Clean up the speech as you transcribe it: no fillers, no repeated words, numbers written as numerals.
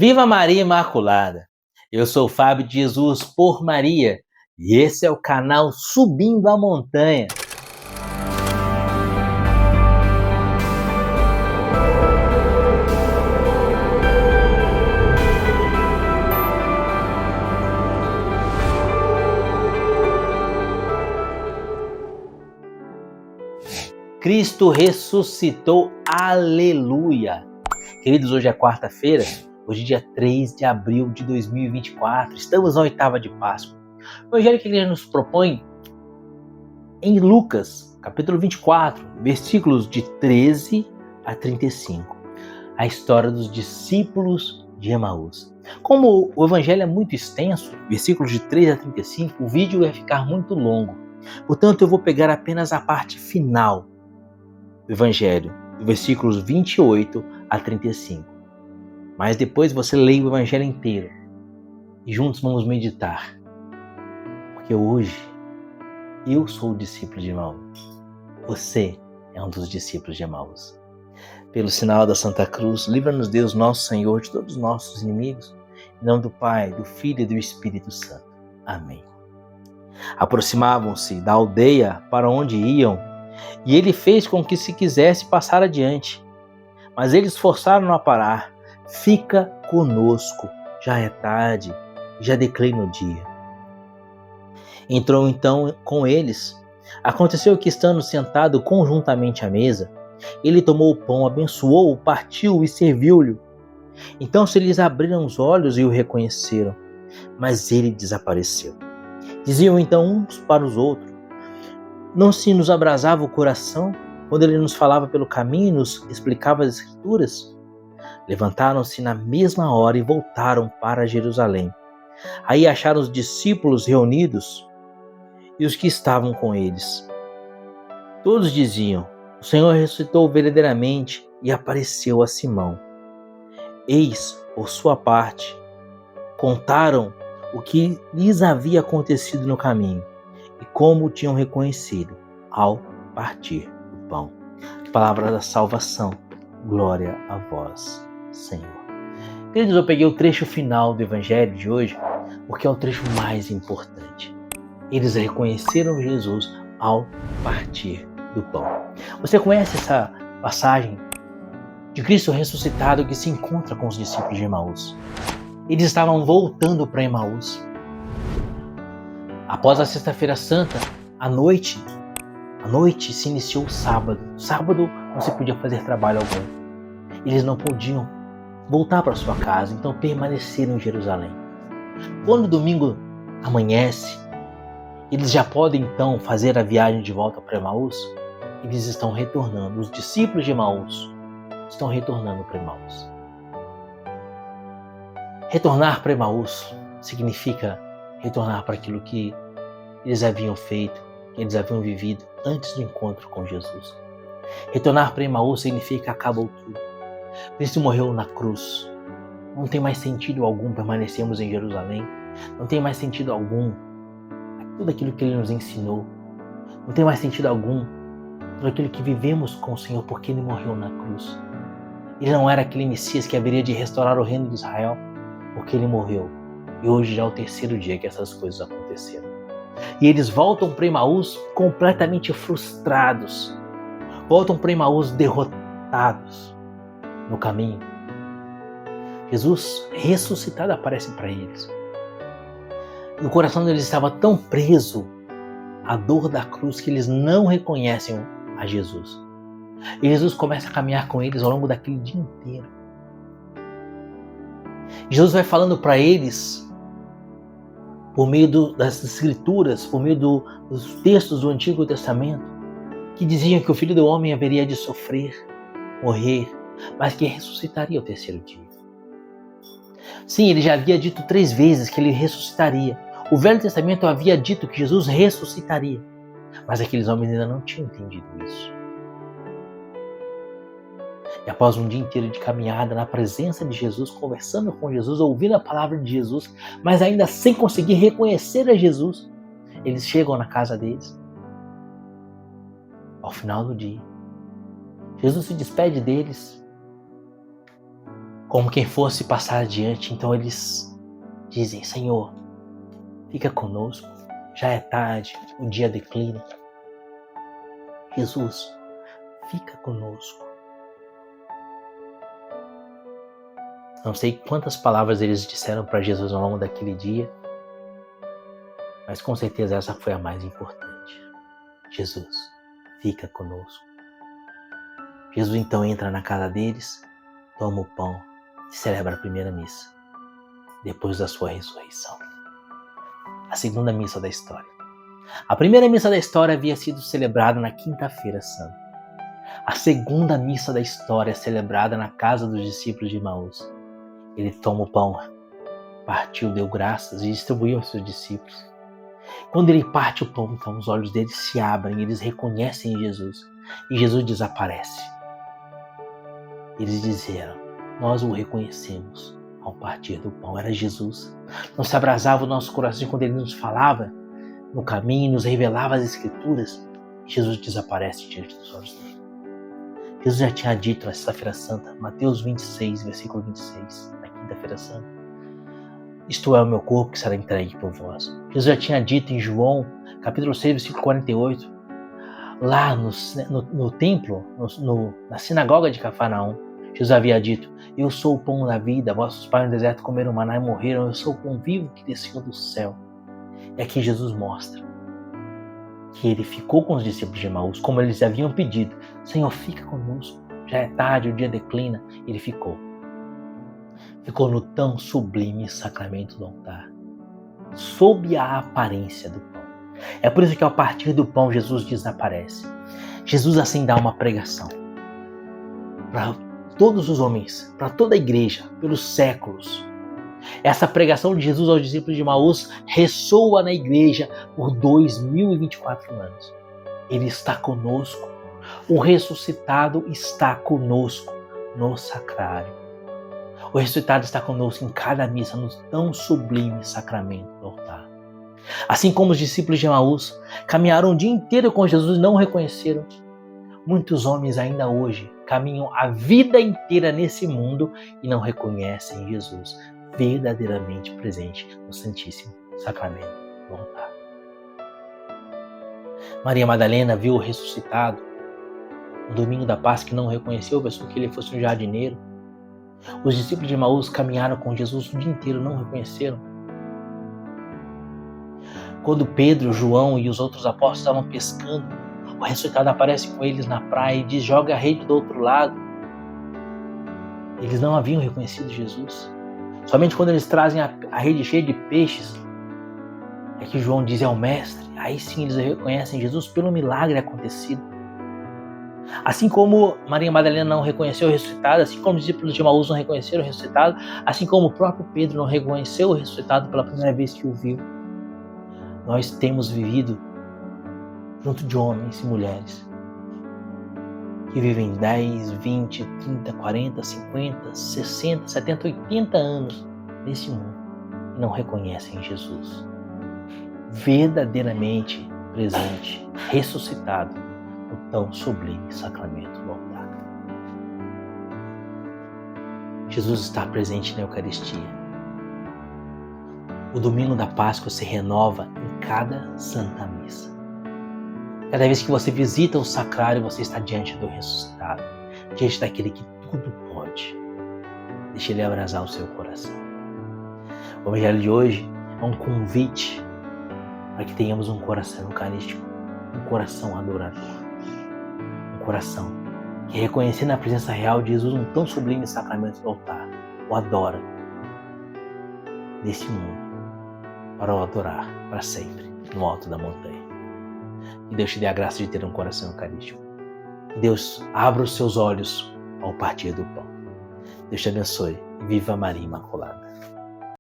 Viva Maria Imaculada! Eu sou o Fábio de Jesus por Maria e esse é o canal Subindo a Montanha. Cristo ressuscitou, aleluia! Queridos, hoje é quarta-feira, hoje é dia 3 de abril de 2024, estamos na oitava de Páscoa. O evangelho que ele nos propõe em Lucas, capítulo 24, versículos de 13 a 35, a história dos discípulos de Emaús. Como o evangelho é muito extenso, versículos de 13 a 35, o vídeo vai ficar muito longo. Portanto, eu vou pegar apenas a parte final do evangelho, versículos 28 a 35. Mas depois você leia o evangelho inteiro e juntos vamos meditar. Porque hoje eu sou o discípulo de Emaús. Você é um dos discípulos de Emaús. Pelo sinal da Santa Cruz, livra-nos Deus nosso Senhor de todos os nossos inimigos. Em nome do Pai, do Filho e do Espírito Santo. Amém. Aproximavam-se da aldeia para onde iam, e ele fez com que se quisesse passar adiante. Mas eles forçaram-no a parar. Fica conosco, já é tarde, já declina o dia. Entrou então com eles. Aconteceu que, estando sentado conjuntamente à mesa, ele tomou o pão, abençoou-o, partiu e serviu-lhe. Então se lhes abriram os olhos e o reconheceram, mas ele desapareceu. Diziam então uns para os outros: não se nos abrasava o coração quando ele nos falava pelo caminho e nos explicava as Escrituras? Levantaram-se na mesma hora e voltaram para Jerusalém. Aí acharam os discípulos reunidos e os que estavam com eles. Todos diziam: o Senhor ressuscitou verdadeiramente e apareceu a Simão. Eis, por sua parte, contaram o que lhes havia acontecido no caminho e como o tinham reconhecido ao partir do pão. Palavra da salvação. Glória a vós, Senhor. Queridos, eu peguei o trecho final do evangelho de hoje porque é o trecho mais importante. Eles reconheceram Jesus ao partir do pão. Você conhece essa passagem de Cristo ressuscitado que se encontra com os discípulos de Emaús? Eles estavam voltando para Emaús. Após a Sexta-feira Santa, à noite se iniciou o sábado. Sábado não se podia fazer trabalho algum. Eles não podiam voltar para sua casa, então permaneceram em Jerusalém. Quando o domingo amanhece, eles já podem então fazer a viagem de volta para Emaús. Eles estão retornando. Os discípulos de Emaús estão retornando para Emaús. Retornar para Emaús significa retornar para aquilo que eles haviam feito, que eles haviam vivido antes do encontro com Jesus. Retornar para Emaús significa que acabou tudo. Cristo morreu na cruz. Não tem mais sentido algum permanecermos em Jerusalém. Não tem mais sentido algum tudo aquilo que Ele nos ensinou. Não tem mais sentido algum tudo aquilo que vivemos com o Senhor porque Ele morreu na cruz. Ele não era aquele Messias que haveria de restaurar o reino de Israel porque Ele morreu. E hoje já é o terceiro dia que essas coisas aconteceram. E eles voltam para Emaús completamente frustrados. Voltam para Emaús derrotados no caminho. Jesus ressuscitado aparece para eles. No coração deles estava tão preso à dor da cruz que eles não reconhecem a Jesus. E Jesus começa a caminhar com eles ao longo daquele dia inteiro. Jesus vai falando para eles por meio das Escrituras, por meio dos textos do Antigo Testamento, que diziam que o Filho do Homem haveria de sofrer, morrer, mas que ressuscitaria ao terceiro dia. Sim, ele já havia dito 3 vezes que ele ressuscitaria. O Velho Testamento havia dito que Jesus ressuscitaria, mas aqueles homens ainda não tinham entendido isso. E após um dia inteiro de caminhada na presença de Jesus, conversando com Jesus, ouvindo a palavra de Jesus, mas ainda sem conseguir reconhecer a Jesus, eles chegam na casa deles. Ao final do dia, Jesus se despede deles como quem fosse passar adiante. Então eles dizem: Senhor, fica conosco, já é tarde, o dia declina. Jesus, fica conosco. Não sei quantas palavras eles disseram para Jesus ao longo daquele dia, mas com certeza essa foi a mais importante. Jesus, fica conosco. Jesus então entra na casa deles, toma o pão e celebra a primeira missa, depois da sua ressurreição. A segunda missa da história. A primeira missa da história havia sido celebrada na Quinta-feira Santa. A segunda missa da história é celebrada na casa dos discípulos de Emaús. Ele toma o pão, partiu, deu graças e distribuiu aos seus discípulos. Quando ele parte o pão, então os olhos deles se abrem, eles reconhecem Jesus e Jesus desaparece. Eles disseram: nós o reconhecemos ao partir do pão. Era Jesus. Não se abrasava o nosso coração quando ele nos falava no caminho, nos revelava as Escrituras. Jesus desaparece diante dos olhos dele. Jesus já tinha dito na Sexta-feira Santa, Mateus 26, versículo 26, na Quinta-feira Santa: isto é o meu corpo que será entregue por vós. Jesus já tinha dito em João, capítulo 6, versículo 48, lá no templo, na sinagoga de Cafarnaum, Jesus havia dito: eu sou o pão da vida, vossos pais no deserto comeram maná e morreram, eu sou o pão vivo que desceu do céu. E aqui Jesus mostra que ele ficou com os discípulos de Emaús, como eles haviam pedido: Senhor, fica conosco, já é tarde, o dia declina. Ele ficou no tão sublime sacramento do altar, sob a aparência do pão. É por isso que ao partir do pão Jesus desaparece. Jesus assim dá uma pregação para todos os homens, para toda a igreja, pelos séculos. Essa pregação de Jesus aos discípulos de Emaús ressoa na igreja por 2024 anos. Ele está conosco. O ressuscitado está conosco no sacrário. O ressuscitado está conosco em cada missa, no tão sublime sacramento do altar. Assim como os discípulos de Emaús caminharam o dia inteiro com Jesus e não o reconheceram, muitos homens ainda hoje caminham a vida inteira nesse mundo e não reconhecem Jesus verdadeiramente presente no Santíssimo Sacramento do altar. Maria Madalena viu o ressuscitado no domingo da Páscoa e não o reconheceu, pensou que ele fosse um jardineiro. Os discípulos de Emaús caminharam com Jesus o dia inteiro, não o reconheceram. Quando Pedro, João e os outros apóstolos estavam pescando, o ressuscitado aparece com eles na praia e diz: joga a rede do outro lado. Eles não haviam reconhecido Jesus. Somente quando eles trazem a rede cheia de peixes é que João diz: é o mestre. Aí sim eles reconhecem Jesus pelo milagre acontecido. Assim como Maria Madalena não reconheceu o ressuscitado, assim como os discípulos de Emaús não reconheceram o ressuscitado, assim como o próprio Pedro não reconheceu o ressuscitado pela primeira vez que o viu, nós temos vivido junto de homens e mulheres que vivem 10, 20, 30, 40, 50, 60, 70, 80 anos nesse mundo e não reconhecem Jesus verdadeiramente presente, ressuscitado no tão sublime sacramento do altar. Jesus está presente na Eucaristia. O domingo da Páscoa se renova em cada Santa Missa. Cada vez que você visita o sacrário, você está diante do ressuscitado, diante daquele que tudo pode. Deixe ele abrasar o seu coração. O Evangelho de hoje é um convite para que tenhamos um coração eucarístico, um coração adorador, um coração que, reconhecendo a presença real de Jesus no tão sublime sacramento do altar, o adora nesse mundo, para o adorar para sempre no alto da montanha. Que Deus te dê a graça de ter um coração eucarístico. Que Deus abra os seus olhos ao partir do pão. Deus te abençoe e viva Maria Imaculada.